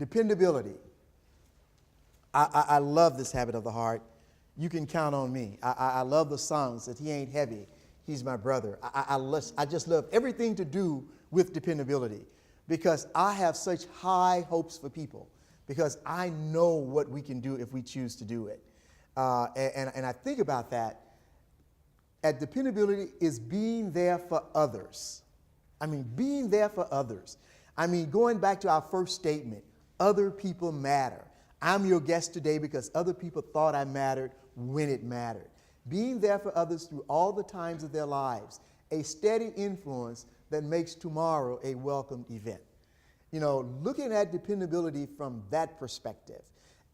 Dependability. I love this habit of the heart. You can count on me. I love the songs that he ain't heavy, he's my brother. I just love everything to do with dependability because I have such high hopes for people because I know what we can do if we choose to do it. And I think about that. At dependability is being there for others. I mean, being there for others. I mean, going back to our first statement, other people matter. I'm your guest today because other people thought I mattered when it mattered. Being there for others through all the times of their lives, a steady influence that makes tomorrow a welcomed event. You know, looking at dependability from that perspective,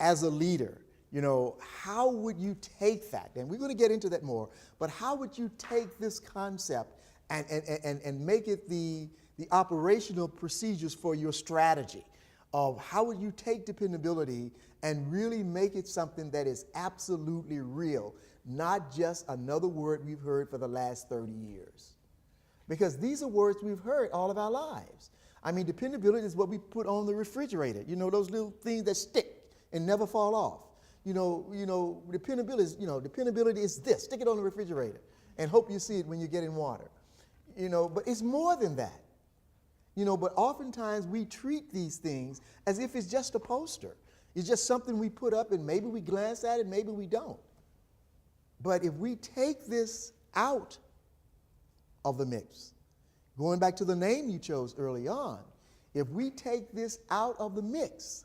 as a leader, you know, how would you take that? And we're going to get into that more, but how would you take this concept and make it the operational procedures for your strategy of how would you take dependability and really make it something that is absolutely real, not just another word we've heard for the last 30 years. Because these are words we've heard all of our lives. I mean, dependability is what we put on the refrigerator, you know, those little things that stick and never fall off. Dependability is this. Stick it on the refrigerator and hope you see it when you get in water. You know, but it's more than that. You know, but oftentimes we treat these things as if it's just a poster. It's just something we put up and maybe we glance at it, maybe we don't. But if we take this out of the mix, going back to the name you chose early on, if we take this out of the mix,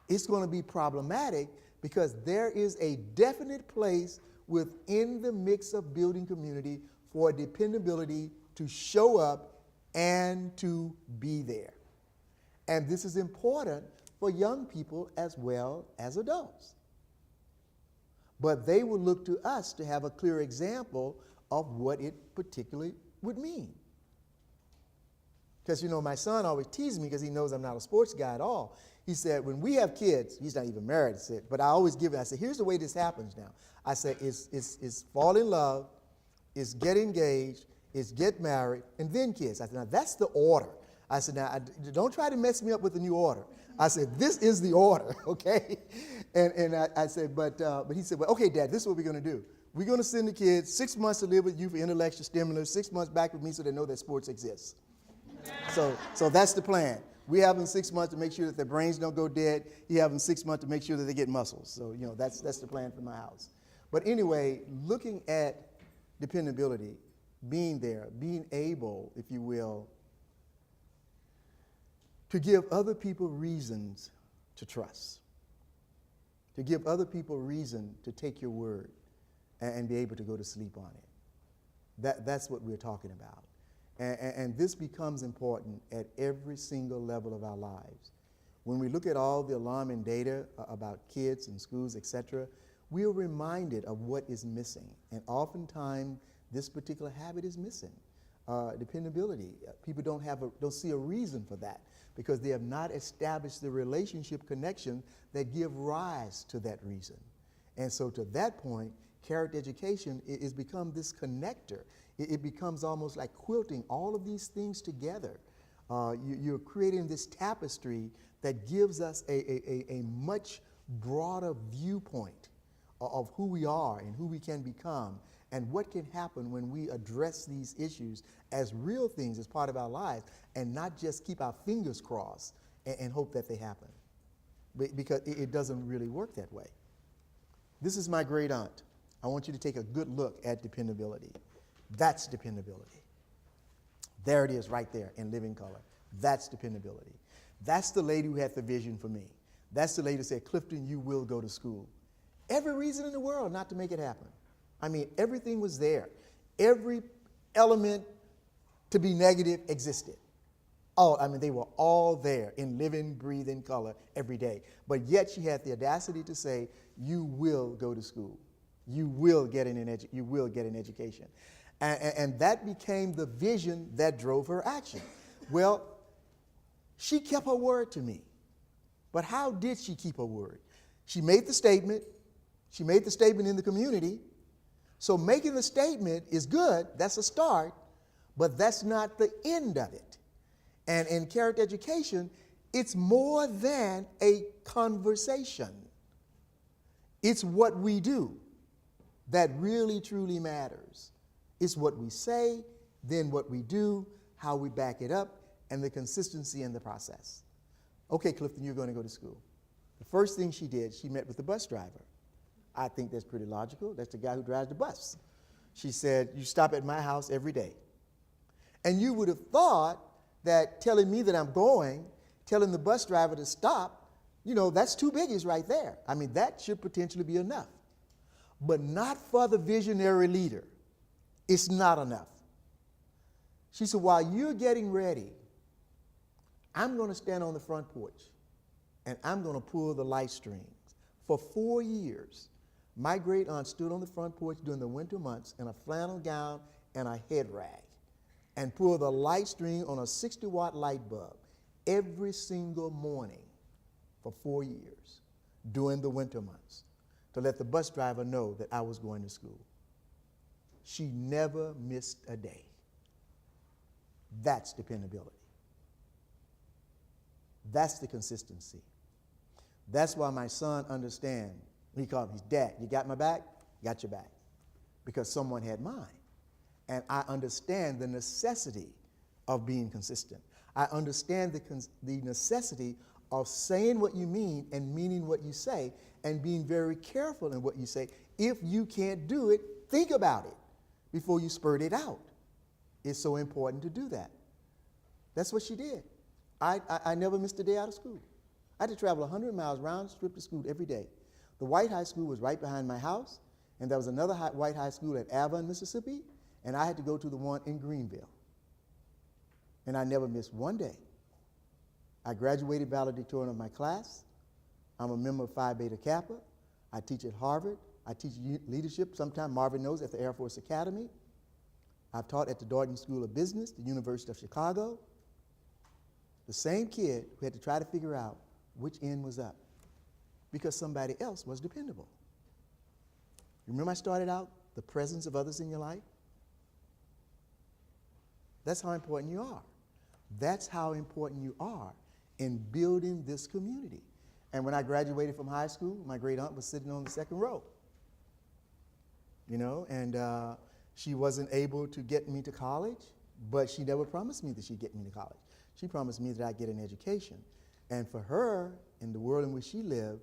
it's going to be problematic because there is a definite place within the mix of building community for dependability to show up and to be there. And this is important for young people as well as adults. But they will look to us to have a clear example of what it particularly would mean. Because, you know, my son always teases me because he knows I'm not a sports guy at all. He said, when we have kids, he's not even married, but I always give it, I said, here's the way this happens now. I said, it's fall in love, it's get engaged, it's get married, and then kids. I said, now that's the order. I said, now don't try to mess me up with the new order. I said, this is the order, okay? And I said, but he said, well, okay, Dad, this is what we're going to do. We're going to send the kids 6 months to live with you for intellectual stimulus, 6 months back with me so they know that sports exists. So that's the plan. We have them 6 months to make sure that their brains don't go dead. He have them 6 months to make sure that they get muscles. So, you know, that's the plan for my house. But anyway, looking at dependability, being there, being able, if you will, to give other people reasons to trust, to give other people reason to take your word and be able to go to sleep on it. That's what we're talking about. And this becomes important at every single level of our lives. When we look at all the alarming data about kids and schools, etc., we are reminded of what is missing. And oftentimes, this particular habit is missing. Dependability. People don't see a reason for that because they have not established the relationship connection that give rise to that reason. And so to that point, character education is become this connector. It becomes almost like quilting all of these things together. You're creating this tapestry that gives us a much broader viewpoint of who we are and who we can become and what can happen when we address these issues as real things as part of our lives and not just keep our fingers crossed and hope that they happen. Because it doesn't really work that way. This is my great aunt. I want you to take a good look at dependability. That's dependability. There it is right there in living color. That's dependability. That's the lady who had the vision for me. That's the lady who said, Clifton, you will go to school. Every reason in the world not to make it happen. I mean, everything was there. Every element to be negative existed. They were all there in living, breathing color every day. But yet she had the audacity to say, you will go to school. You will get an education. And that became the vision that drove her action. Well, she kept her word to me. But how did she keep her word? She made the statement. She made the statement in the community. So making the statement is good. That's a start. But that's not the end of it. And in character education, It's more than a conversation. It's what we do that really, truly matters. It's what we say, then what we do, how we back it up, and the consistency in the process. Okay, Clifton, you're going to go to school. The first thing she did, she met with the bus driver. I think that's pretty logical. That's the guy who drives the bus. She said, you stop at my house every day. And you would have thought that telling me that I'm going, telling the bus driver to stop, you know, that's two biggies right there. I mean, that should potentially be enough. But not for the visionary leader. It's not enough. She said, while you're getting ready, I'm going to stand on the front porch and I'm going to pull the light strings. For 4 years, my great aunt stood on the front porch during the winter months in a flannel gown and a head rag and pulled the light string on a 60-watt light bulb every single morning for 4 years during the winter months to let the bus driver know that I was going to school. She never missed a day. That's dependability. That's the consistency. That's why my son understands. He called me his dad. You got my back? Got your back. Because someone had mine. And I understand the necessity of being consistent. I understand the necessity of saying what you mean and meaning what you say and being very careful in what you say. If you can't do it, think about it before you spurt it out. It's so important to do that. That's what she did. I never missed a day out of school. I had to travel 100 miles round trip to school every day. The White High School was right behind my house, and there was another White High School at Avon, Mississippi, and I had to go to the one in Greenville. And I never missed one day. I graduated valedictorian of my class. I'm a member of Phi Beta Kappa. I teach at Harvard. I teach leadership, sometimes Marvin knows, at the Air Force Academy. I've taught at the Darden School of Business, the University of Chicago. The same kid who had to try to figure out which end was up because somebody else was dependable. Remember I started out, the presence of others in your life? That's how important you are. That's how important you are in building this community. And when I graduated from high school, my great aunt was sitting on the second row. You know, and she wasn't able to get me to college, but she never promised me that she'd get me to college. She promised me that I'd get an education. And for her, in the world in which she lived,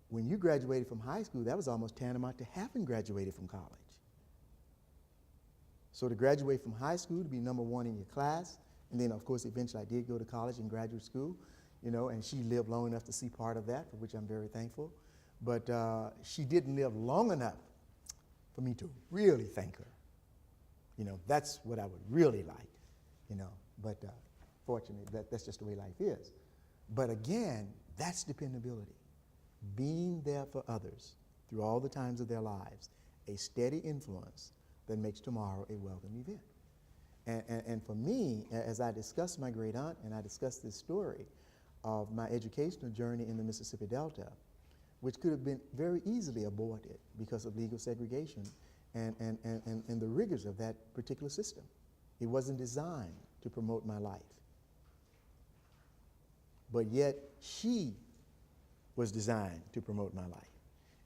when you graduated from high school, that was almost tantamount to having graduated from college. So to graduate from high school, to be number one in your class, and then of course eventually I did go to college and graduate school, you know, and she lived long enough to see part of that, for which I'm very thankful. But she didn't live long enough for me to really thank her. You know, that's what I would really like, you know, but fortunately that's just the way life is. But again, that's dependability. Being there for others through all the times of their lives, a steady influence that makes tomorrow a welcome event. And for me, as I discussed my great aunt and I discussed this story of my educational journey in the Mississippi Delta, which could have been very easily aborted because of legal segregation and the rigors of that particular system. It wasn't designed to promote my life. But yet, she was designed to promote my life.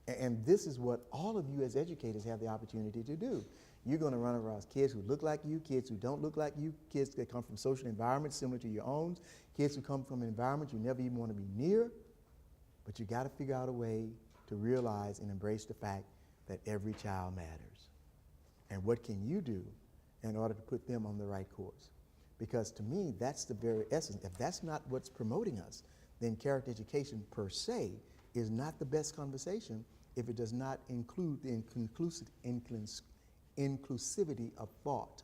And this is what all of you as educators have the opportunity to do. You're going to run around kids who look like you, kids who don't look like you, kids that come from social environments similar to your own, kids who come from environments you never even want to be near. But you got to figure out a way to realize and embrace the fact that every child matters. And what can you do in order to put them on the right course? Because to me, that's the very essence. If that's not what's promoting us, then character education per se is not the best conversation if it does not include the inclusivity of thought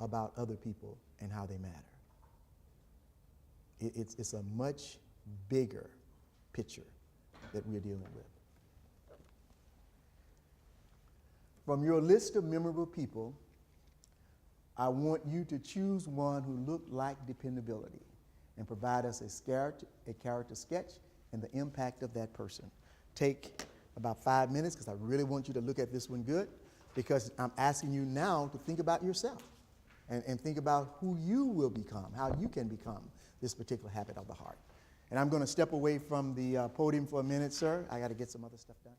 about other people and how they matter. It's a much bigger picture that we're dealing with. From your list of memorable people, I want you to choose one who looked like dependability and provide us a character sketch and the impact of that person. Take about 5 minutes because I really want you to look at this one good, because I'm asking you now to think about yourself and think about who you will become, how you can become this particular habit of the heart. And I'm going to step away from the podium for a minute, sir. I got to get some other stuff done.